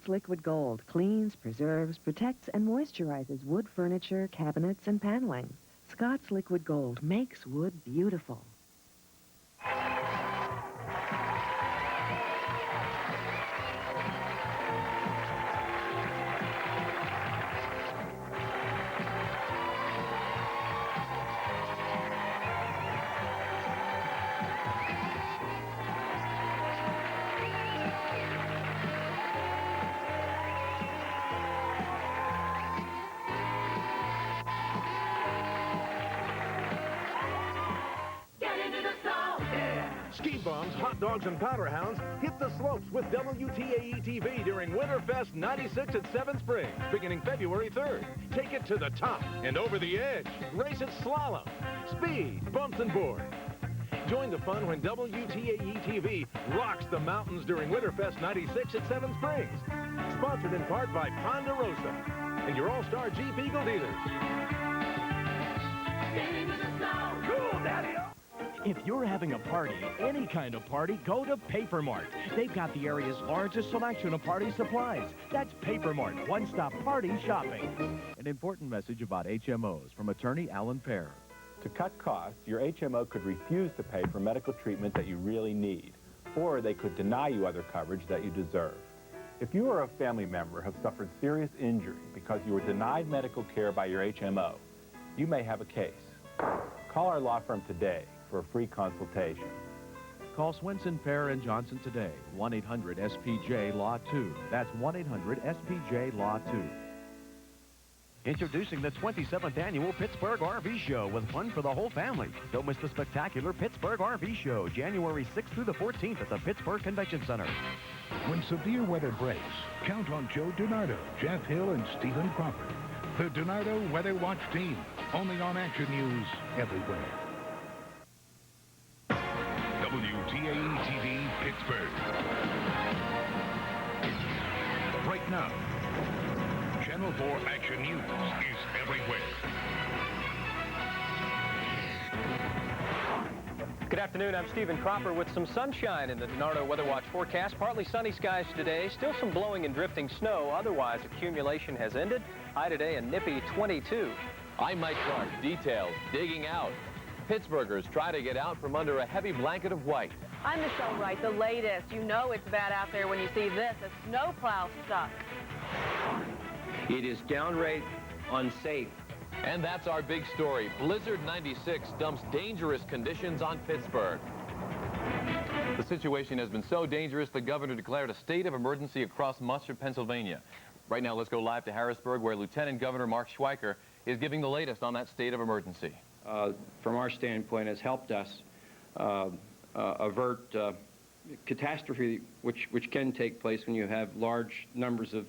Scott's Liquid Gold cleans, preserves, protects, and moisturizes wood furniture, cabinets, and paneling. Scott's Liquid Gold makes wood beautiful. Ski bums, hot dogs, and powder hounds hit the slopes with WTAE TV during Winterfest 96 at Seven Springs, beginning February 3rd. Take it to the top and over the edge. Race it slalom, speed, bumps, and boards. Join the fun when WTAE TV rocks the mountains during Winterfest 96 at Seven Springs. Sponsored in part by Ponderosa and your all-star Jeep Eagle dealers. Get into the snow. Cool, Daddy-o! If you're having a party, any kind of party, go to Paper Mart. They've got the area's largest selection of party supplies. That's Paper Mart, one-stop party shopping. An important message about HMOs from attorney Alan Pear. To cut costs, your HMO could refuse to pay for medical treatment that you really need, or they could deny you other coverage that you deserve. If you or a family member have suffered serious injury because you were denied medical care by your HMO, you may have a case. Call our law firm today for a free consultation. Call Swenson, Pear, and Johnson today, 1-800-SPJ-LAW-2. That's 1-800-SPJ-LAW-2. Introducing the 27th Annual Pittsburgh RV Show with fun for the whole family. Don't miss the spectacular Pittsburgh RV Show, January 6th through the 14th at the Pittsburgh Convention Center. When severe weather breaks, count on Joe DiNardo, Jeff Hill, and Stephen Crawford. The DiNardo Weather Watch team, only on Action News everywhere. WTAE TV, Pittsburgh. Right now, Channel 4 Action News is everywhere. Good afternoon, I'm Stephen Cropper with some sunshine in the DiNardo Weather Watch forecast. Partly sunny skies today, still some blowing and drifting snow. Otherwise, accumulation has ended. High today, a nippy 22. I'm Mike Clark. Details, digging out. Pittsburghers try to get out from under a heavy blanket of white. I'm Michelle Wright. The latest. You know it's bad out there when you see this, a snowplow stuck. It is downright unsafe. And that's our big story. Blizzard 96 dumps dangerous conditions on Pittsburgh. The situation has been so dangerous, the governor declared a state of emergency across much of Pennsylvania. Right now, let's go live to Harrisburg, where Lieutenant Governor Mark Schweiker is giving the latest on that state of emergency. From our standpoint, has helped us avert catastrophe, which can take place when you have large numbers of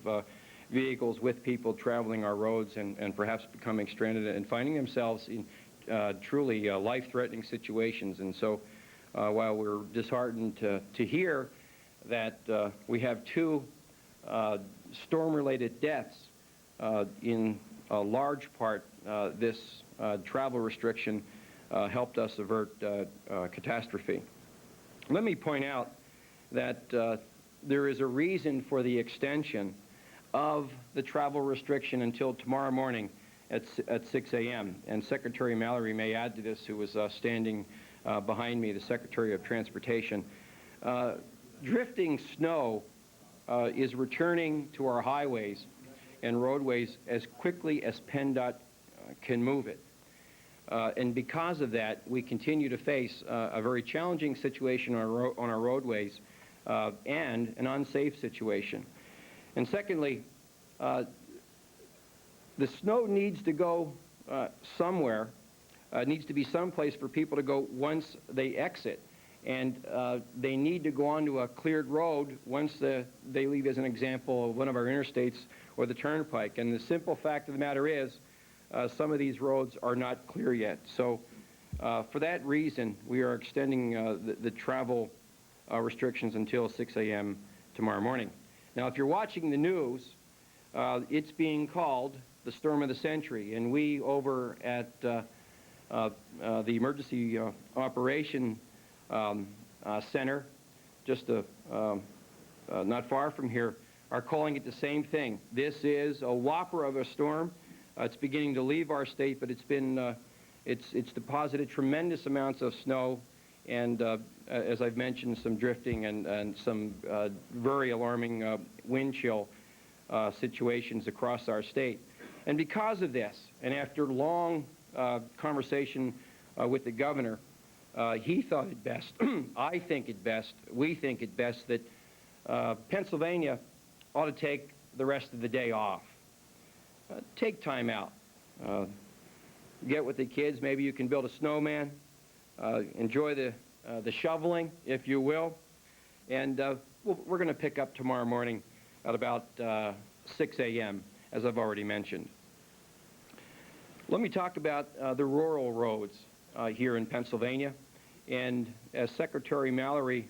vehicles with people traveling our roads and perhaps becoming stranded and finding themselves in truly life-threatening situations. And so while we're disheartened to hear that we have two storm-related deaths, in a large part this travel restriction helped us avert catastrophe. Let me point out that there is a reason for the extension of the travel restriction until tomorrow morning at 6 a.m. And Secretary Mallory may add to this, who was standing behind me, the Secretary of Transportation. Drifting snow is returning to our highways and roadways as quickly as PennDOT can move it. And because of that, we continue to face a very challenging situation on our roadways and an unsafe situation. And secondly, the snow needs to go somewhere. It needs to be someplace for people to go once they exit. And they need to go onto a cleared road once they leave, as an example, one of our interstates or the turnpike. And the simple fact of the matter is, some of these roads are not clear yet. So for that reason, we are extending the travel restrictions until 6 a.m. tomorrow morning. Now, if you're watching the news, it's being called the storm of the century. And we over at the Emergency Operation Center, just not far from here, are calling it the same thing. This is a whopper of a storm. It's beginning to leave our state, but it's deposited tremendous amounts of snow and, as I've mentioned, some drifting and some very alarming wind chill situations across our state. And because of this, and after long conversation with the governor, he thought it best, I think it best, we think it best that Pennsylvania ought to take the rest of the day off. Take time out. Get with the kids. Maybe you can build a snowman. Enjoy the shoveling, if you will. And we're going to pick up tomorrow morning at about 6 a.m., as I've already mentioned. Let me talk about the rural roads here in Pennsylvania. And as Secretary Mallory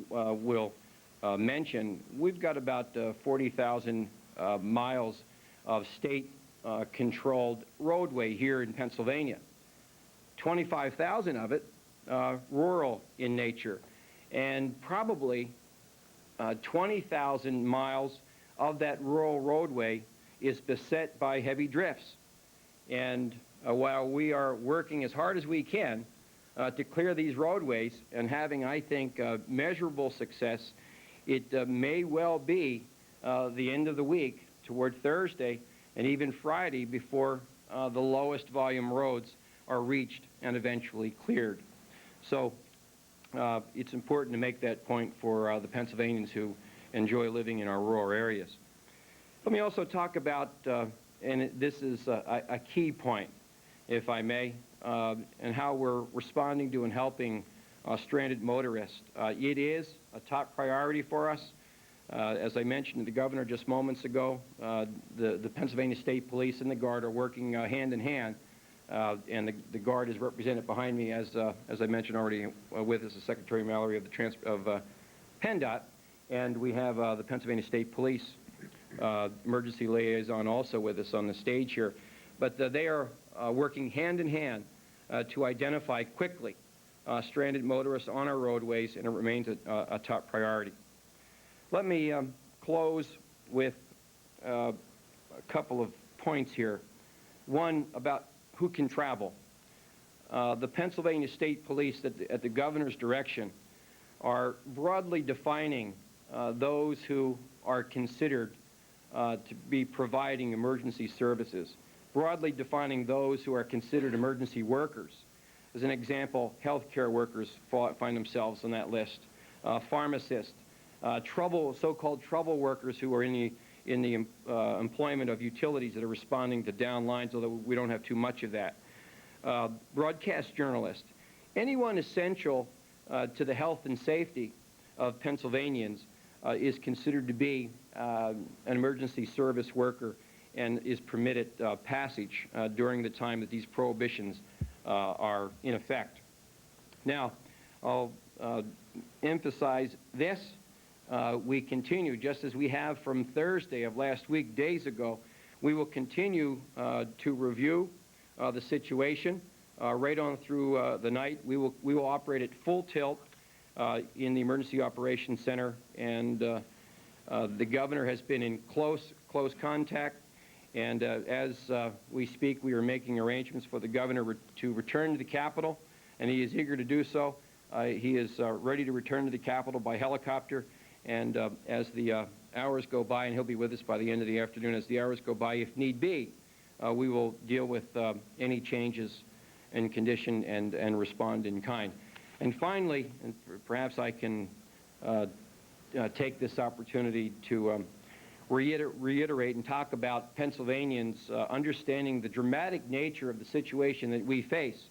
will mention, we've got about 40,000 miles of state-controlled roadway here in Pennsylvania. 25,000 of it rural in nature, and probably 20,000 miles of that rural roadway is beset by heavy drifts. And while we are working as hard as we can to clear these roadways and having, I think, measurable success, it may well be the end of the week toward Thursday and even Friday before the lowest volume roads are reached and eventually cleared. So it's important to make that point for the Pennsylvanians who enjoy living in our rural areas. Let me also talk about, and this is a key point, if I may, and how we're responding to and helping stranded motorists. It is a top priority for us. As I mentioned to the governor just moments ago, the Pennsylvania State Police and the Guard are working hand in hand, and the Guard is represented behind me, as I mentioned already, with us, the Secretary Mallory of PennDOT, and we have the Pennsylvania State Police emergency liaison also with us on the stage here. But they are working hand in hand to identify quickly stranded motorists on our roadways, and it remains a top priority. Let me close with a couple of points here. One, about who can travel. The Pennsylvania State Police, at the governor's direction, are broadly defining those who are considered to be providing emergency services, broadly defining those who are considered emergency workers. As an example, healthcare workers find themselves on that list, pharmacists, so-called trouble workers who are in the employment of utilities that are responding to down lines, although we don't have too much of that. Broadcast journalists, anyone essential to the health and safety of Pennsylvanians is considered to be an emergency service worker and is permitted passage during the time that these prohibitions are in effect. Now, I'll emphasize this. We continue, just as we have from Thursday of last week, days ago, we will continue to review the situation right on through the night. We will operate at full tilt in the Emergency Operations Center, and the governor has been in close contact, and as we speak, we are making arrangements for the governor to return to the Capitol, and he is eager to do so. He is ready to return to the Capitol by helicopter, and as the hours go by, and he'll be with us by the end of the afternoon, as the hours go by, if need be, we will deal with any changes in condition and respond in kind. And finally, and perhaps I can take this opportunity to reiterate and talk about Pennsylvanians understanding the dramatic nature of the situation that we face,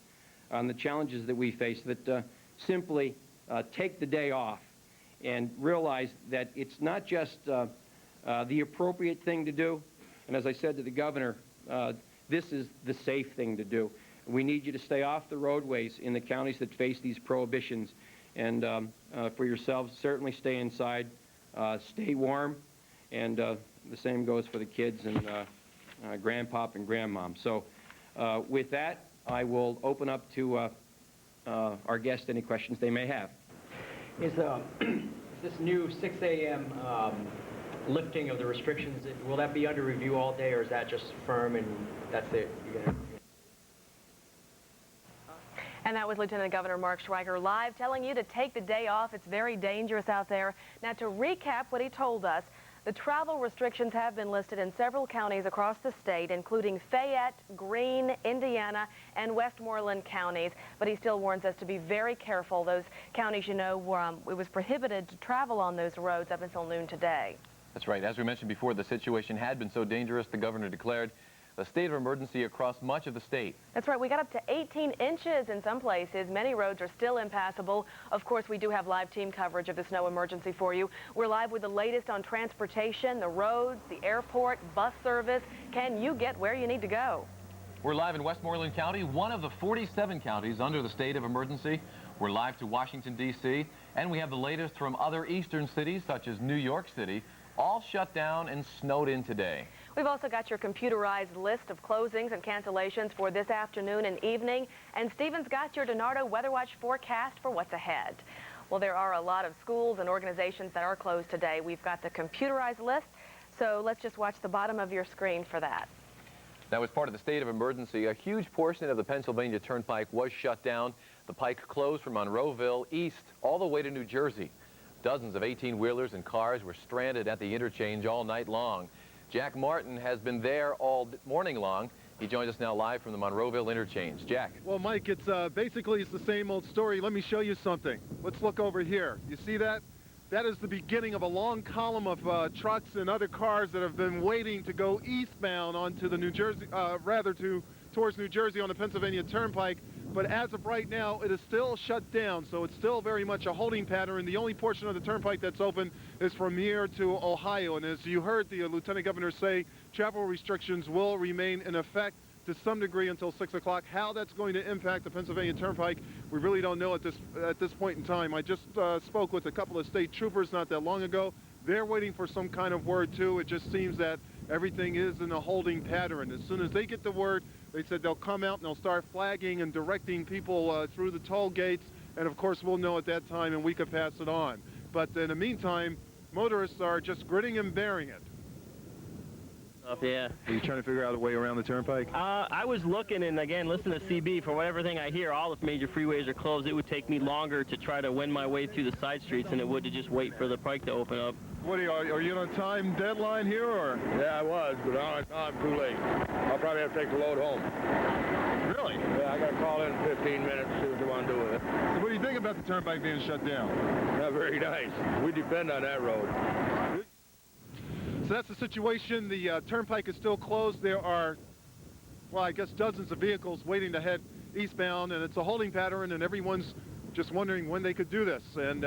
the challenges that we face, that simply take the day off and realize that it's not just the appropriate thing to do, and as I said to the governor, this is the safe thing to do. We need you to stay off the roadways in the counties that face these prohibitions, and for yourselves, certainly stay inside, stay warm, and the same goes for the kids and grandpop and grandmom. So with that, I will open up to our guests any questions they may have. Is this new 6 a.m. lifting of the restrictions, will that be under review all day, or is that just firm and that's it? And that was Lieutenant Governor Mark Schweiger live telling you to take the day off. It's very dangerous out there. Now, to recap what he told us, the travel restrictions have been listed in several counties across the state, including Fayette, Greene, Indiana, and Westmoreland counties. But he still warns us to be very careful. Those counties, you know, it was prohibited to travel on those roads up until noon today. That's right. As we mentioned before, the situation had been so dangerous, the governor declared a state of emergency across much of the state. That's right. We got up to 18 inches in some places. Many roads are still impassable. Of course, we do have live team coverage of the snow emergency for you. We're live with the latest on transportation, the roads, the airport, bus service. Can you get where you need to go? We're live in Westmoreland County, one of the 47 counties under the state of emergency. We're live to Washington, D.C., and we have the latest from other eastern cities, such as New York City, all shut down and snowed in today. We've also got your computerized list of closings and cancellations for this afternoon and evening. And Stephen's got your DiNardo Weather Watch forecast for what's ahead. Well, there are a lot of schools and organizations that are closed today. We've got the computerized list, so let's just watch the bottom of your screen for that. Now, as part of the state of emergency, a huge portion of the Pennsylvania Turnpike was shut down. The pike closed from Monroeville east all the way to New Jersey. Dozens of 18-wheelers and cars were stranded at the interchange all night long. Jack Martin has been there all morning long. He joins us now live from the Monroeville interchange. Jack. Well, Mike, it's basically the same old story. Let me show you something. Let's look over here. You see that? That is the beginning of a long column of trucks and other cars that have been waiting to go eastbound onto the New Jersey, towards New Jersey on the Pennsylvania Turnpike. But as of right now, it is still shut down, so it's still very much a holding pattern. The only portion of the turnpike that's open is from here to Ohio. And as you heard the Lieutenant Governor say, travel restrictions will remain in effect to some degree until 6 o'clock. How that's going to impact the Pennsylvania Turnpike, we really don't know at this point in time. I just spoke with a couple of state troopers not that long ago. They're waiting for some kind of word, too. It just seems that everything is in a holding pattern. As soon as they get the word, they said they'll come out and they'll start flagging and directing people through the toll gates. And, of course, we'll know at that time and we can pass it on. But in the meantime, motorists are just gritting and bearing it. Yeah. Are you trying to figure out a way around the turnpike? I was looking and, again, listen to CB. For everything I hear, all the major freeways are closed. It would take me longer to try to wend my way through the side streets than it would to just wait for the pike to open up. What are you on a time deadline here, or? Yeah, I was, but I'm too late. I'll probably have to take the load home. Really? Yeah, I got to call in 15 minutes, see what they want to do with it. So what do you think about the turnpike being shut down? Not very nice. We depend on that road. So that's the situation. The turnpike is still closed. There are, well, I guess dozens of vehicles waiting to head eastbound, and it's a holding pattern, and everyone's just wondering when they could do this. And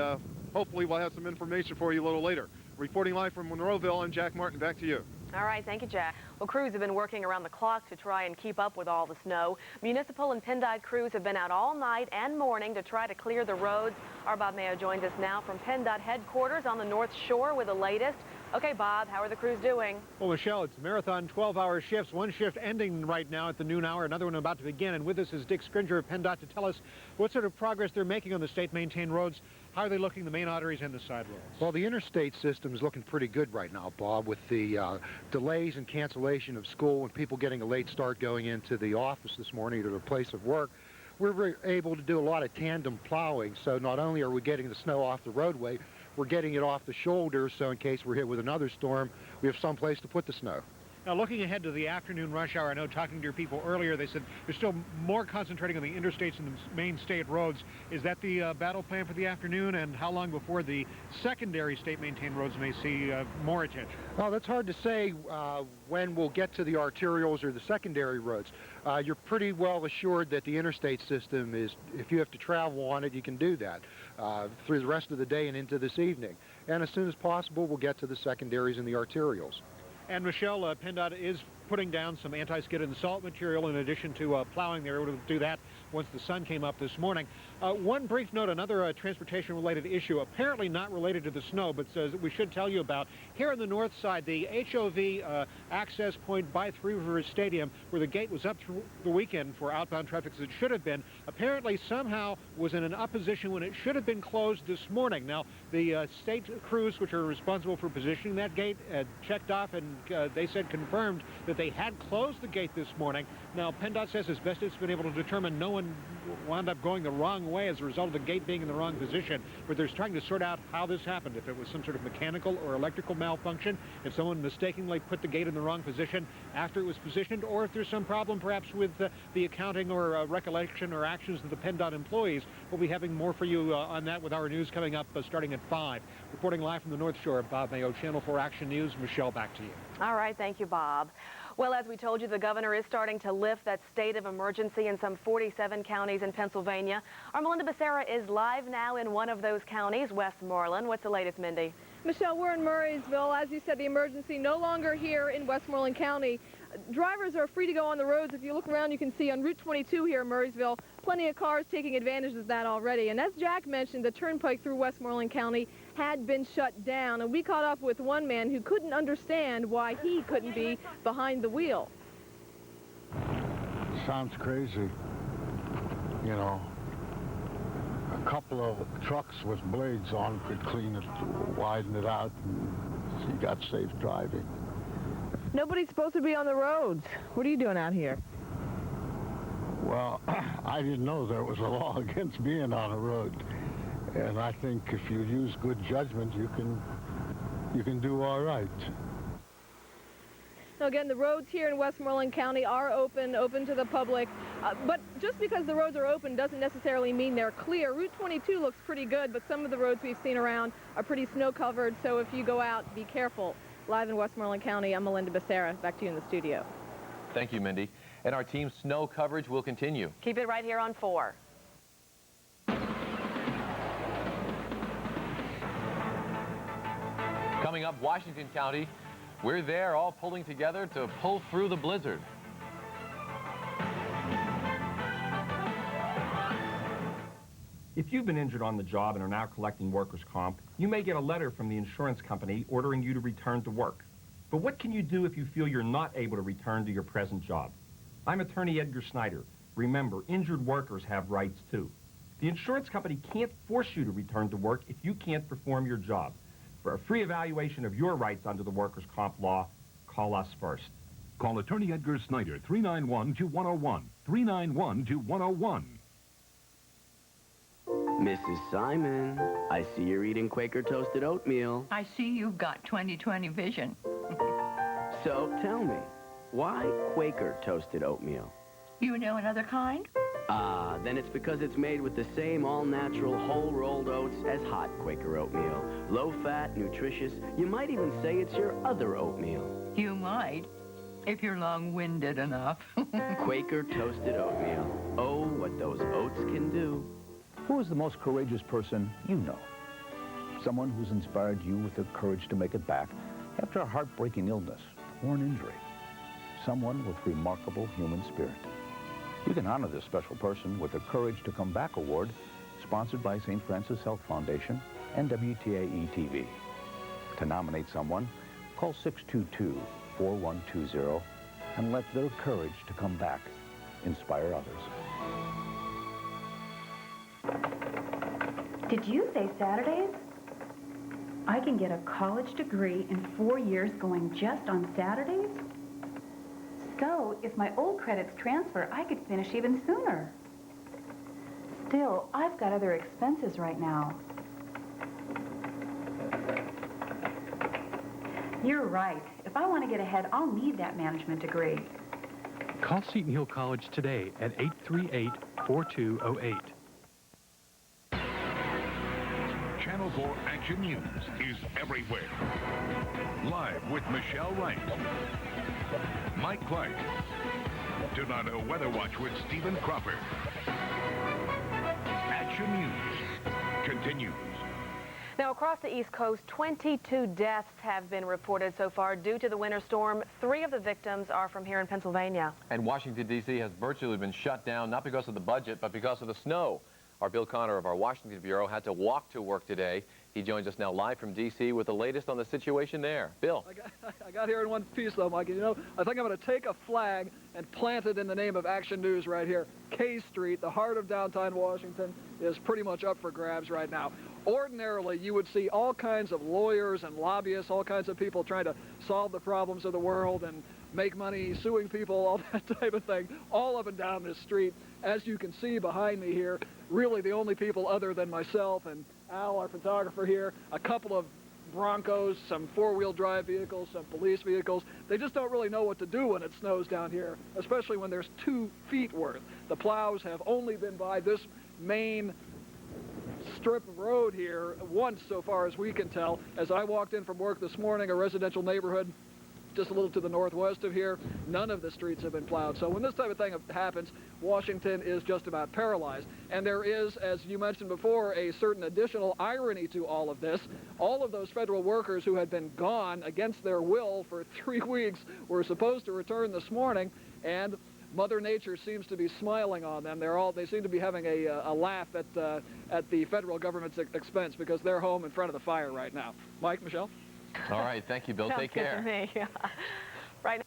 hopefully we'll have some information for you a little later. Reporting live from Monroeville, I'm Jack Martin. Back to you. All right, thank you, Jack. Well, crews have been working around the clock to try and keep up with all the snow. Municipal and PennDOT crews have been out all night and morning to try to clear the roads. Our Bob Mayo joins us now from PennDOT headquarters on the North Shore with the latest. Okay, Bob, how are the crews doing? Well, Michelle, it's marathon 12-hour shifts. One shift ending right now at the noon hour, another one about to begin. And with us is Dick Scringer of PennDOT to tell us what sort of progress they're making on the state-maintained roads. How are they looking, the main arteries and the side roads? Well, the interstate system is looking pretty good right now, Bob, with the delays and cancellation of school and people getting a late start going into the office this morning to their place of work. We're able to do a lot of tandem plowing, so not only are we getting the snow off the roadway, we're getting it off the shoulders, so in case we're hit with another storm, we have some place to put the snow. Now, looking ahead to the afternoon rush hour, I know talking to your people earlier, they said they're still more concentrating on the interstates and the main state roads. Is that the battle plan for the afternoon, and how long before the secondary state-maintained roads may see more attention? Well, that's hard to say when we'll get to the arterials or the secondary roads. You're pretty well assured that the interstate system is, if you have to travel on it, you can do that through the rest of the day and into this evening. And as soon as possible, we'll get to the secondaries and the arterials. And Michelle, PennDOT is putting down some anti-skid and salt material in addition to plowing. They were able to do that once the sun came up this morning. One brief note, another transportation-related issue, apparently not related to the snow, but we should tell you about. Here on the north side, the HOV access point by Three Rivers Stadium, where the gate was up through the weekend for outbound traffic as it should have been, apparently somehow was in an opposition when it should have been closed this morning. Now, the state crews, which are responsible for positioning that gate, checked off, and they said confirmed that they had closed the gate this morning. Now, PennDOT says as best it's been able to determine, no one wound up going the wrong way as a result of the gate being in the wrong position, but they're trying to sort out how this happened, if it was some sort of mechanical or electrical malfunction, if someone mistakenly put the gate in the wrong position after it was positioned, or if there's some problem perhaps with the accounting or recollection or actions of the PennDOT employees. We'll be having more for you on that with our news coming up starting at 5. Reporting live from the North Shore, Bob Mayo, Channel 4 Action News. Michelle, back to you. All right, thank you, Bob. Well, as we told you, the governor is starting to lift that state of emergency in some 47 counties in Pennsylvania. Our Melinda Becerra is live now in one of those counties, Westmoreland. What's the latest, Mindy? Michelle, we're in Murraysville. As you said, the emergency no longer here in Westmoreland County. Drivers are free to go on the roads. If you look around, you can see on Route 22 here in Murraysville, plenty of cars taking advantage of that already. And as Jack mentioned, the turnpike through Westmoreland County had been shut down. And we caught up with one man who couldn't understand why he couldn't be behind the wheel. Sounds crazy. You know, a couple of trucks with blades on could clean it, widen it out, and you got safe driving. Nobody's supposed to be on the roads. What are you doing out here? Well, I didn't know there was a law against being on a road. And I think if you use good judgment, you can do all right. Now, again, the roads here in Westmoreland County are open to the public. But just because the roads are open doesn't necessarily mean they're clear. Route 22 looks pretty good, but some of the roads we've seen around are pretty snow-covered. So if you go out, be careful. Live in Westmoreland County, I'm Melinda Becerra. Back to you in the studio. Thank you, Mindy. And our team's snow coverage will continue. Keep it right here on 4. Coming up, Washington County, we're there all pulling together to pull through the blizzard. If you've been injured on the job and are now collecting workers' comp, you may get a letter from the insurance company ordering you to return to work. But what can you do if you feel you're not able to return to your present job? I'm attorney Edgar Snyder. Remember, injured workers have rights too. The insurance company can't force you to return to work if you can't perform your job. For a free evaluation of your rights under the workers' comp law, call us first. Call attorney Edgar Snyder, 391-2101, 391-2101. Mrs. Simon, I see you're eating Quaker toasted oatmeal. I see you've got 20/20 vision. So tell me, why Quaker toasted oatmeal? You know another kind? Ah, then it's because it's made with the same all-natural whole rolled oats as hot Quaker oatmeal. Low-fat, nutritious. You might even say it's your other oatmeal. You might, if you're long-winded enough. Quaker toasted oatmeal. Oh, what those oats can do. Who is the most courageous person you know? Someone who's inspired you with the courage to make it back after a heartbreaking illness or an injury. Someone with remarkable human spirit. You can honor this special person with the Courage to Come Back Award, sponsored by St. Francis Health Foundation and WTAE TV. To nominate someone, call 622-4120 and let their courage to come back inspire others. Did you say Saturdays? I can get a college degree in 4 years going just on Saturdays? So, if my old credits transfer, I could finish even sooner. Still, I've got other expenses right now. You're right. If I want to get ahead, I'll need that management degree. Call Seton Hill College today at 838-4208. Channel 4 Action News is everywhere. Live with Michelle Wright, Mike Clark, Tornado Weather Watch with Stephen Cropper. Action News continues. Now, across the East Coast, 22 deaths have been reported so far due to the winter storm. 3 of the victims are from here in Pennsylvania. And Washington, D.C. has virtually been shut down, not because of the budget, but because of the snow. Our Bill Connor of our Washington Bureau had to walk to work today. He joins us now live from D.C. with the latest on the situation there. Bill. I got here in one piece, though, Mike. You know, I think I'm going to take a flag and plant it in the name of Action News right here. K Street, the heart of downtown Washington, is pretty much up for grabs right now. Ordinarily, you would see all kinds of lawyers and lobbyists, all kinds of people trying to solve the problems of the world and make money, suing people, all that type of thing, all up and down this street. As you can see behind me here, really the only people other than myself and Al, our photographer here, a couple of Broncos, some four-wheel drive vehicles, some police vehicles. They just don't really know what to do when it snows down here, especially when there's 2 feet worth. The plows have only been by this main strip of road here once so far as we can tell. As I walked in from work this morning, a residential neighborhood just a little to the northwest of here, none of the streets have been plowed. So when this type of thing happens, Washington is just about paralyzed. And there is, as you mentioned before, a certain additional irony to all of this. All of those federal workers who had been gone against their will for 3 weeks were supposed to return this morning, and Mother Nature seems to be smiling on them. They seem to be having a laugh at the federal government's expense because they're home in front of the fire right now. Mike, Michelle? All right, thank you, Bill. Sounds Take good care. to me. Right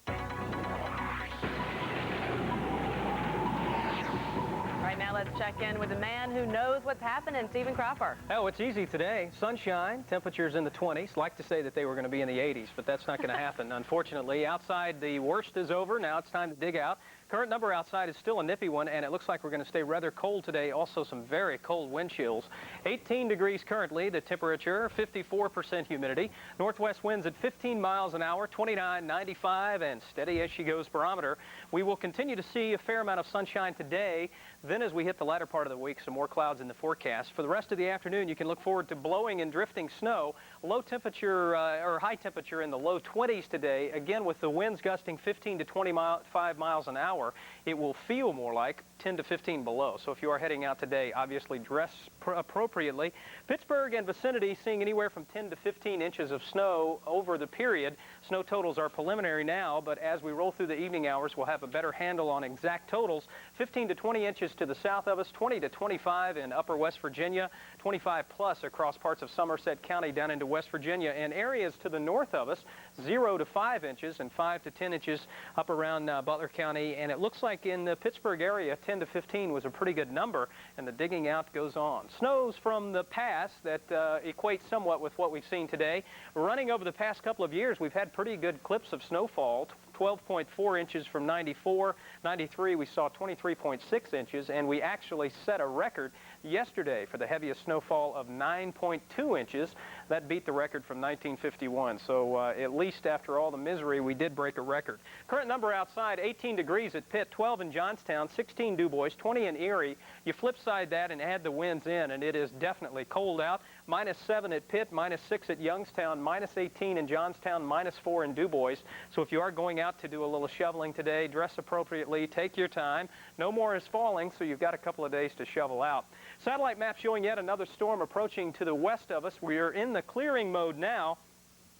now, let's check in with the man who knows what's happening, Stephen Cropper. Oh, it's easy today. Sunshine, temperatures in the 20s. Like to say that they were going to be in the 80s, but that's not going to happen, unfortunately. Outside, the worst is over. Now it's time to dig out. Current number outside is still a nippy one, and it looks like we're going to stay rather cold today. Also, some very cold wind chills. 18 degrees currently, the temperature, 54% humidity. Northwest winds at 15 miles an hour, 29, 95, and steady as she goes barometer. We will continue to see a fair amount of sunshine today. Then as we hit the latter part of the week, some more clouds in the forecast. For the rest of the afternoon, you can look forward to blowing and drifting snow. Low temperature, or high temperature in the low 20s today. Again, with the winds gusting 15 to 25 miles an hour. It will feel more like 10 to 15 below. So if you are heading out today, obviously dress appropriately. Pittsburgh and vicinity seeing anywhere from 10 to 15 inches of snow over the period. Snow totals are preliminary now, but as we roll through the evening hours, we'll have a better handle on exact totals. 15 to 20 inches to the south of us, 20 to 25 in upper West Virginia, 25 plus across parts of Somerset County down into West Virginia, and areas to the north of us, 0 to 5 inches and 5 to 10 inches up around Butler County. And it looks like in the Pittsburgh area, 10 to 15 was a pretty good number, and the digging out goes on. Snows from the past that equate somewhat with what we've seen today. Running over the past couple of years, we've had pretty good clips of snowfall. 12.4 inches from 94. 93, we saw 23.6 inches, and we actually set a record yesterday for the heaviest snowfall of 9.2 inches. That beat the record from 1951. So at least after all the misery, we did break a record. Current number outside, 18 degrees at Pitt, 12 in Johnstown, 16 Du Bois, 20 in Erie. You flip side that and add the winds in, and it is definitely cold out. -7 at Pitt, -6 at Youngstown, -18 in Johnstown, -4 in Du Bois. So if you are going out to do a little shoveling today, dress appropriately, take your time. No more is falling, so you've got a couple of days to shovel out. Satellite map showing yet another storm approaching to the west of us. We are in the clearing mode now.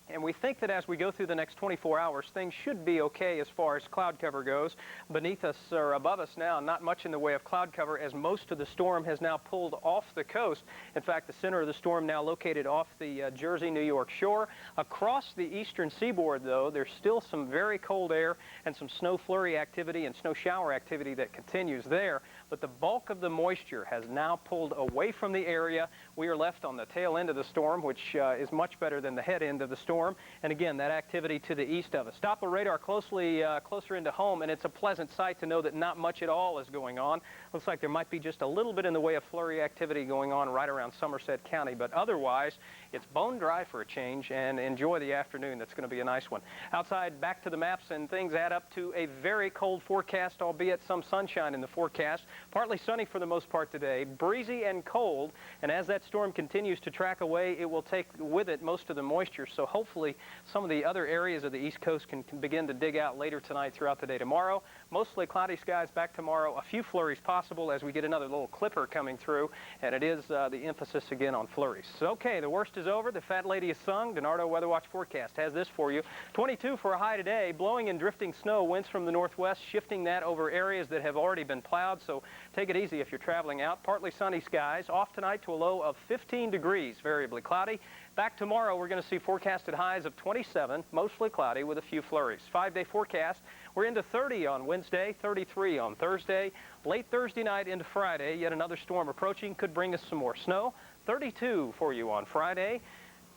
And we think that as we go through the next 24 hours, things should be okay as far as cloud cover goes. Beneath us or above us now, not much in the way of cloud cover as most of the storm has now pulled off the coast. In fact, the center of the storm now located off the Jersey, New York shore. Across the eastern seaboard, though, there's still some very cold air and some snow flurry activity and snow shower activity that continues there. But the bulk of the moisture has now pulled away from the area. We are left on the tail end of the storm, which is much better than the head end of the storm. And again, that activity to the east of us. Doppler radar closer into home, and it's a pleasant sight to know that not much at all is going on. Looks like there might be just a little bit in the way of flurry activity going on right around Somerset County, but otherwise, it's bone dry for a change, and enjoy the afternoon. That's going to be a nice one. Outside, back to the maps, and things add up to a very cold forecast, albeit some sunshine in the forecast. Partly sunny for the most part today, breezy and cold, and as that storm continues to track away, it will take with it most of the moisture, so hold hopefully some of the other areas of the East Coast can begin to dig out later tonight throughout the day tomorrow. Mostly cloudy skies back tomorrow. A few flurries possible as we get another little clipper coming through, and it is the emphasis again on flurries. So, okay, the worst is over. The fat lady is sung. DiNardo Weather Watch forecast has this for you. 22 for a high today. Blowing and drifting snow, winds from the northwest, shifting that over areas that have already been plowed, so take it easy if you're traveling out. Partly sunny skies. Off tonight to a low of 15 degrees, variably cloudy. Back tomorrow, we're going to see forecasted highs of 27, mostly cloudy with a few flurries. 5-day forecast, we're into 30 on Wednesday, 33 on Thursday. Late Thursday night into Friday, yet another storm approaching could bring us some more snow. 32 for you on Friday.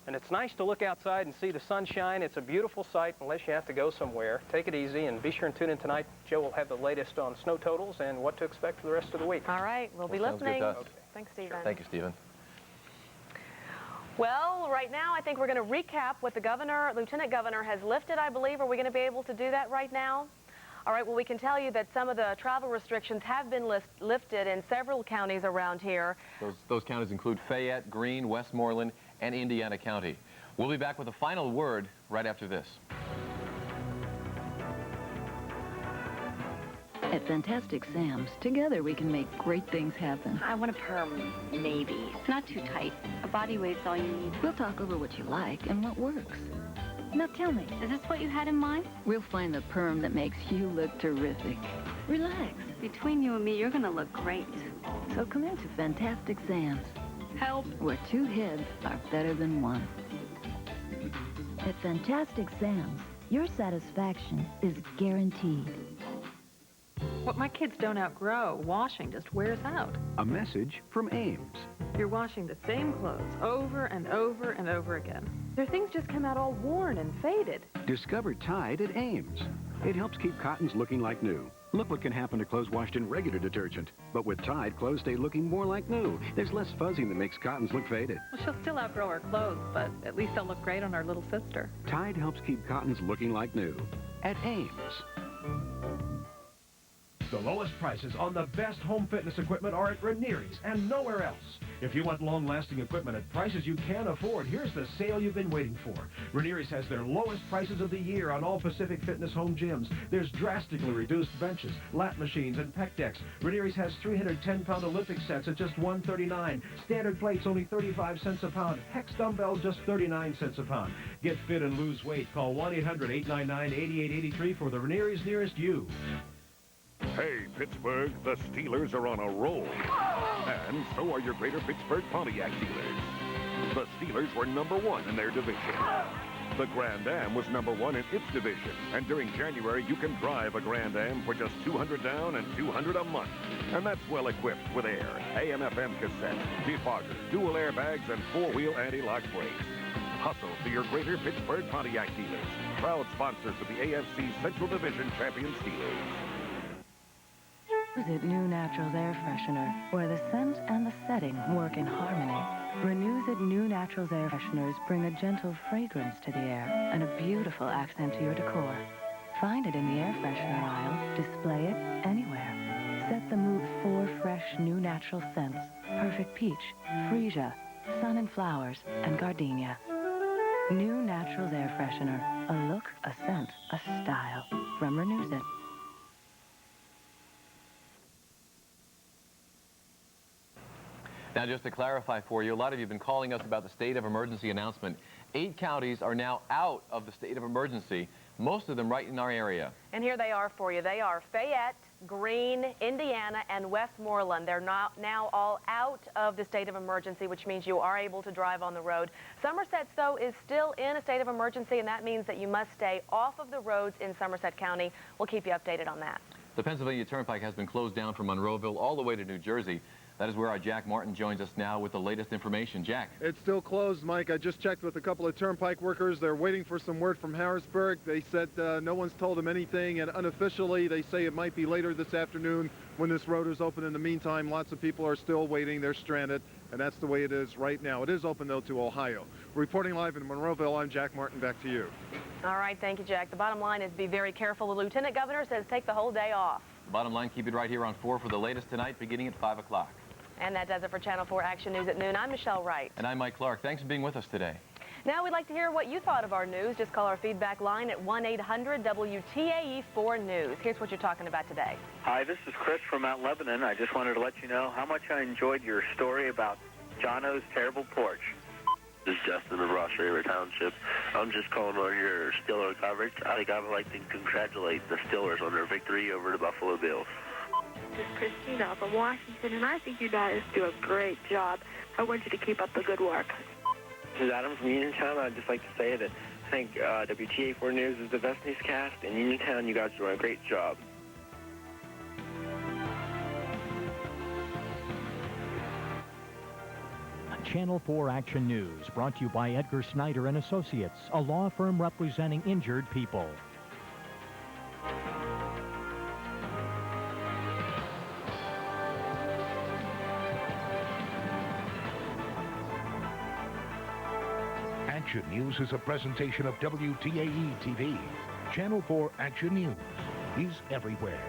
And it's nice to look outside and see the sunshine. It's a beautiful sight unless you have to go somewhere. Take it easy and be sure and tune in tonight. Joe will have the latest on snow totals and what to expect for the rest of the week. All right, we'll be listening. Okay. Thanks, Stephen. Sure. Thank you, Stephen. Well, right now I think we're going to recap what the Lieutenant Governor has lifted, I believe. Are we going to be able to do that right now? All right, well, we can tell you that some of the travel restrictions have been lifted in several counties around here. Those counties include Fayette, Greene, Westmoreland, and Indiana County. We'll be back with a final word right after this. At Fantastic Sam's, together we can make great things happen. I want a perm, maybe. Not too tight. A body weight's all you need. We'll talk over what you like and what works. Now tell me, is this what you had in mind? We'll find the perm that makes you look terrific. Relax. Between you and me, you're gonna look great. So come into Fantastic Sam's. Help. Where two heads are better than one. At Fantastic Sam's, your satisfaction is guaranteed. What my kids don't outgrow, washing just wears out. A message from Ames. You're washing the same clothes over and over and over again. Their things just come out all worn and faded. Discover Tide at Ames. It helps keep cottons looking like new. Look what can happen to clothes washed in regular detergent. But with Tide, clothes stay looking more like new. There's less fuzzing that makes cottons look faded. Well, she'll still outgrow her clothes, but at least they'll look great on our little sister. Tide helps keep cottons looking like new. At Ames. The lowest prices on the best home fitness equipment are at Ranieri's and nowhere else. If you want long-lasting equipment at prices you can afford, here's the sale you've been waiting for. Ranieri's has their lowest prices of the year on all Pacific Fitness home gyms. There's drastically reduced benches, lat machines, and pec decks. Ranieri's has 310-pound Olympic sets at just $139. Standard plates only 35 cents a pound. Hex dumbbells just 39 cents a pound. Get fit and lose weight. Call 1-800-899-8883 for the Ranieri's nearest you. Hey, Pittsburgh, the Steelers are on a roll. And so are your Greater Pittsburgh Pontiac dealers. The Steelers were #1 in their division. The Grand Am was #1 in its division. And during January, you can drive a Grand Am for just $200 down and $200 a month. And that's well equipped with air, AM/FM cassette, defogger, dual airbags, and 4-wheel anti-lock brakes. Hustle to your Greater Pittsburgh Pontiac dealers. Proud sponsors of the AFC Central Division champion Steelers. Renews It New Naturals Air Freshener, where the scent and the setting work in harmony. Renews It New Naturals Air Fresheners bring a gentle fragrance to the air and a beautiful accent to your decor. Find it in the air freshener aisle, display it anywhere. Set the mood with 4 fresh new natural scents: Perfect Peach, Freesia, Sun and Flowers, and Gardenia. New Naturals Air Freshener, a look, a scent, a style. From Renews It. Now, just to clarify for you, a lot of you have been calling us about the state of emergency announcement. 8 counties are now out of the state of emergency, most of them right in our area. And here they are for you. They are Fayette, Greene, Indiana, and Westmoreland. They're now all out of the state of emergency, which means you are able to drive on the road. Somerset, though, is still in a state of emergency, and that means that you must stay off of the roads in Somerset County. We'll keep you updated on that. The Pennsylvania Turnpike has been closed down from Monroeville all the way to New Jersey. That is where our Jack Martin joins us now with the latest information. Jack. It's still closed, Mike. I just checked with a couple of Turnpike workers. They're waiting for some word from Harrisburg. They said no one's told them anything, and unofficially they say it might be later this afternoon when this road is open. In the meantime, lots of people are still waiting. They're stranded, and that's the way it is right now. It is open, though, to Ohio. Reporting live in Monroeville, I'm Jack Martin. Back to you. All right, thank you, Jack. The bottom line is be very careful. The Lieutenant Governor says take the whole day off. Bottom line, keep it right here on 4 for the latest tonight, beginning at 5 o'clock. And that does it for Channel 4 Action News at noon. I'm Michelle Wright. And I'm Mike Clark. Thanks for being with us today. Now we'd like to hear what you thought of our news. Just call our feedback line at 1-800-WTAE4-NEWS. Here's what you're talking about today. Hi, this is Chris from Mount Lebanon. I just wanted to let you know how much I enjoyed your story about Jono's terrible porch. This is Justin of Ross River Township. I'm just calling on your Steeler coverage. I think I would like to congratulate the Steelers on their victory over the Buffalo Bills. This is Christina from Washington, and I think you guys do a great job. I want you to keep up the good work. This is Adam from Uniontown. I'd just like to say that I think WTAE4 News is the best newscast. In Uniontown, you guys are doing a great job. Channel 4 Action News, brought to you by Edgar Snyder and Associates, a law firm representing injured people. Action News is a presentation of WTAE TV. Channel 4 Action News is everywhere.